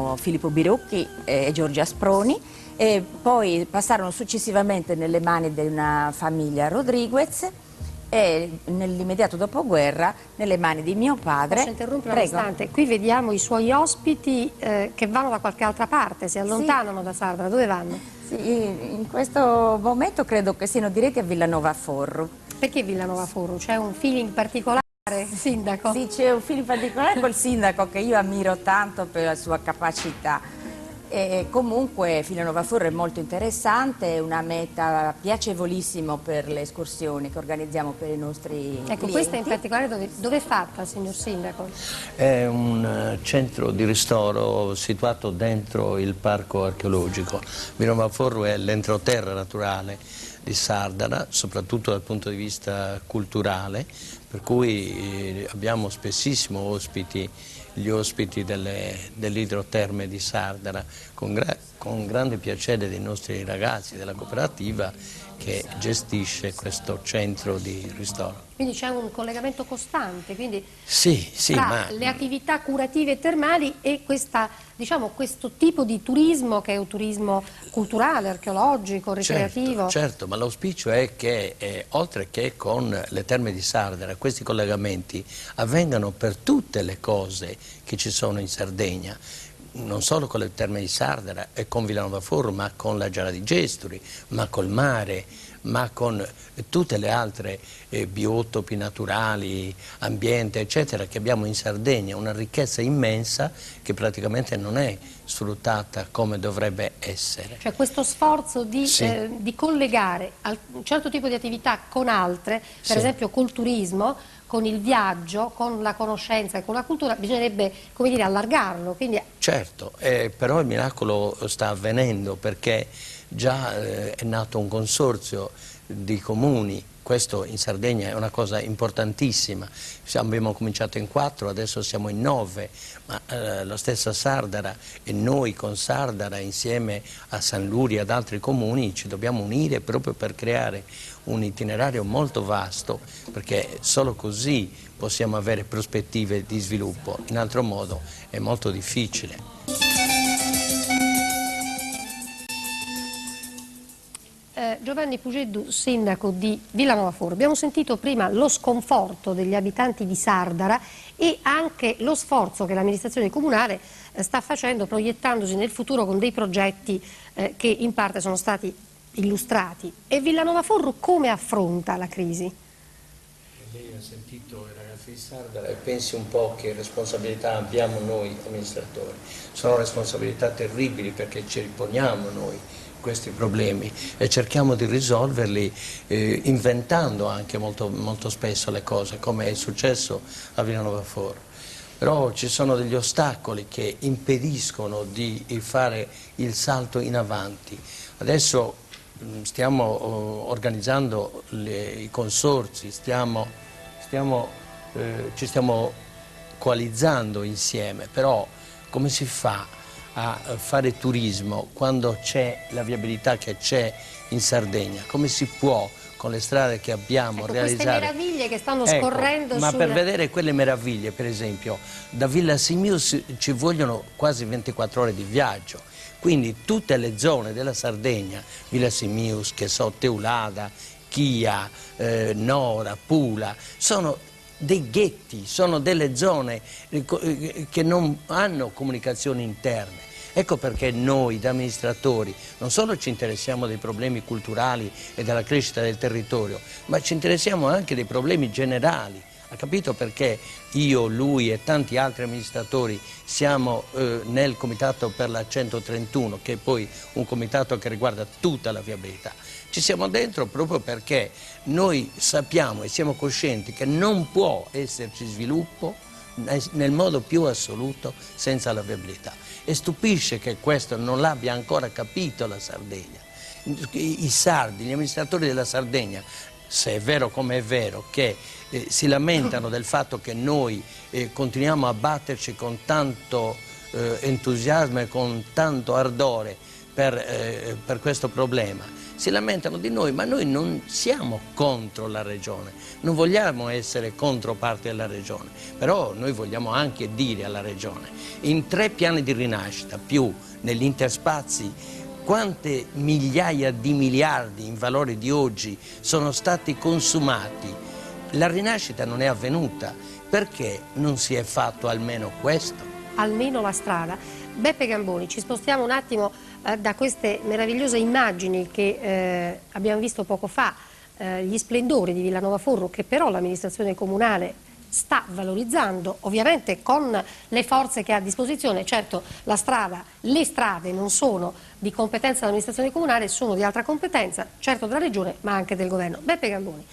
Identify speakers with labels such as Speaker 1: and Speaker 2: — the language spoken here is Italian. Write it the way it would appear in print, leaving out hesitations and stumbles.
Speaker 1: furono Filippo Birocchi e Giorgia Sproni, e poi passarono successivamente nelle mani di una famiglia Rodriguez e nell'immediato dopoguerra nelle mani di mio padre.
Speaker 2: Posso interrompere un istante? Qui vediamo i suoi ospiti che vanno da qualche altra parte, si allontanano da Sardara. Dove vanno?
Speaker 1: Sì, in questo momento credo che siano diretti a Villanova Forru.
Speaker 2: Perché Villanova Forru? C'è un feeling particolare, sindaco?
Speaker 1: Sì, c'è un feeling particolare col sindaco che io ammiro tanto per la sua capacità. E comunque Villanova Forru è molto interessante, è una meta piacevolissimo per le escursioni che organizziamo per i nostri clienti.
Speaker 2: Questa in particolare dove è fatta, signor sindaco?
Speaker 3: È un centro di ristoro situato dentro il parco archeologico. Villanova Forru è l'entroterra naturale di Sardara, soprattutto dal punto di vista culturale, per cui abbiamo spessissimo gli ospiti dell'idroterme di Sardara, con grande piacere dei nostri ragazzi della cooperativa che gestisce questo centro di ristoro.
Speaker 2: Quindi c'è un collegamento costante, quindi
Speaker 3: sì,
Speaker 2: tra le attività curative e termali e questo tipo di turismo che è un turismo culturale, archeologico, ricreativo.
Speaker 3: Certo, ma l'auspicio è che oltre che con le terme di Sardara questi collegamenti avvengano per tutte le cose che ci sono in Sardegna, non solo con le terme di Sardara e con Villanova Forru, ma con la Giara di Gesturi, ma col mare, ma con tutte le altre biotopi naturali, ambiente, eccetera, che abbiamo in Sardegna, una ricchezza immensa che praticamente non è sfruttata come dovrebbe essere.
Speaker 2: Cioè questo sforzo di collegare un certo tipo di attività con altre, per esempio col turismo, con il viaggio, con la conoscenza e con la cultura, bisognerebbe, come dire, allargarlo. Quindi...
Speaker 3: Certo, però il miracolo sta avvenendo perché già è nato un consorzio di comuni. Questo in Sardegna è una cosa importantissima, abbiamo cominciato in 4, adesso siamo in 9, ma la stessa Sardara e noi con Sardara insieme a San Luri e ad altri comuni ci dobbiamo unire proprio per creare un itinerario molto vasto, perché solo così possiamo avere prospettive di sviluppo, in altro modo è molto difficile.
Speaker 2: Giovanni Pugeddu, sindaco di Villanova Forru, abbiamo sentito prima lo sconforto degli abitanti di Sardara e anche lo sforzo che l'amministrazione comunale sta facendo proiettandosi nel futuro con dei progetti che in parte sono stati illustrati. E Villanova Forru come affronta la crisi?
Speaker 3: Lei ha sentito i ragazzi di Sardara e pensi un po' che responsabilità abbiamo noi amministratori. Sono responsabilità terribili perché ci riponiamo noi questi problemi e cerchiamo di risolverli inventando anche molto spesso le cose, come è successo a Villanova Forru. Però ci sono degli ostacoli che impediscono di fare il salto in avanti. Adesso stiamo organizzando i consorzi, ci stiamo coalizzando insieme, però come si fa a fare turismo quando c'è la viabilità che c'è in Sardegna? Come si può con le strade che abbiamo realizzare?
Speaker 2: Queste meraviglie che stanno scorrendo
Speaker 3: ma per vedere quelle meraviglie, per esempio, da Villa Simius ci vogliono quasi 24 ore di viaggio. Quindi tutte le zone della Sardegna, Villa Simius, che so, Teulada, Chia, Nora, Pula, sono dei ghetti, sono delle zone che non hanno comunicazioni interne. Ecco perché noi da amministratori non solo ci interessiamo dei problemi culturali e della crescita del territorio, ma ci interessiamo anche dei problemi generali. Ha capito perché io, lui e tanti altri amministratori siamo nel comitato per la 131, che è poi un comitato che riguarda tutta la viabilità. Ci siamo dentro proprio perché noi sappiamo e siamo coscienti che non può esserci sviluppo nel modo più assoluto senza la viabilità. E stupisce che questo non l'abbia ancora capito la Sardegna. I sardi, gli amministratori della Sardegna, se è vero come è vero, che si lamentano del fatto che noi continuiamo a batterci con tanto entusiasmo e con tanto ardore per questo problema, si lamentano di noi, ma noi non siamo contro la Regione, non vogliamo essere controparte della Regione, però noi vogliamo anche dire alla Regione, in 3 piani di rinascita, più negli interspazi, quante migliaia di miliardi in valore di oggi sono stati consumati. La rinascita non è avvenuta, perché non si è fatto almeno questo?
Speaker 2: Almeno la strada. Beppe Gamboni, ci spostiamo un attimo da queste meravigliose immagini che abbiamo visto poco fa, gli splendori di Villanova Forro, che però l'amministrazione comunale sta valorizzando, ovviamente con le forze che ha a disposizione. Certo, la strada, le strade non sono di competenza dell'amministrazione comunale, sono di altra competenza, certo della Regione ma anche del Governo. Beppe Gamboni.